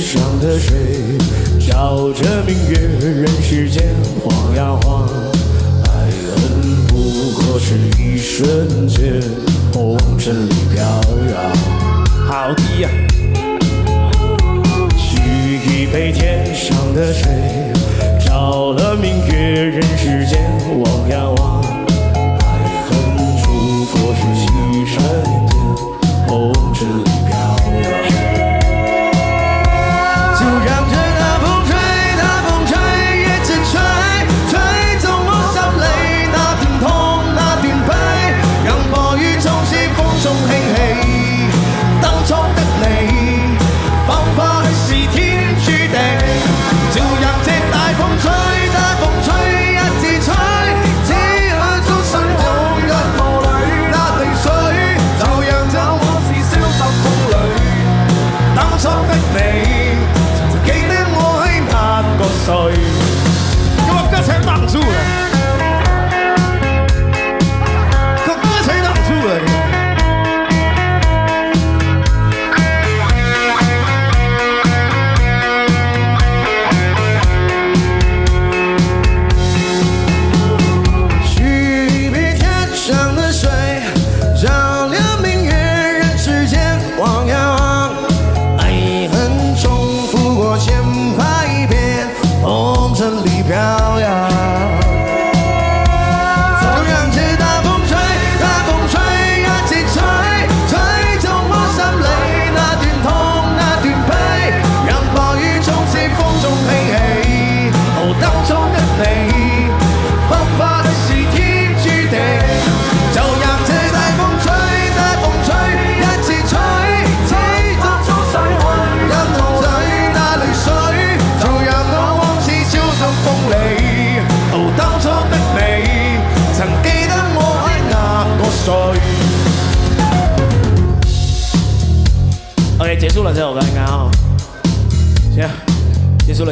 上的水，照着明月，人世间晃呀晃。爱恨不过是一瞬间，红尘里飘摇。好低呀！取一杯天上的水，照了明月，人世间望呀望。爱恨不过是一瞬间，红尘里飘摇。就让这大风吹，大风吹，一直吹，吹走我心裏那段痛，那段悲，讓暴雨縱是風中興起。當初的你，彷彿是天注定。就讓這大風吹，大風吹，一直吹，只許終身抱入霧裏那淚水，就讓這往事消失風裏。當初的你。記得我喺那個歲，給我歌詞擋住了，給歌詞擋住了。取一杯天上的水，照亮明月，人世間望呀望，愛恨重复过千百遍，红尘里飘摇。就让这大风吹，大风吹，一直吹，吹走我心里那段痛，那段悲，讓暴雨縱是風中興起。哦，當初的你，彷彿是天注定。就讓這大風吹，大風吹，一直吹，吹走終須混入浪水那淚水，就讓我往事消失風裏。哦，當初的你，曾記得我喺哪個歲？OK， 結束了這首歌應該啊，行，結束了。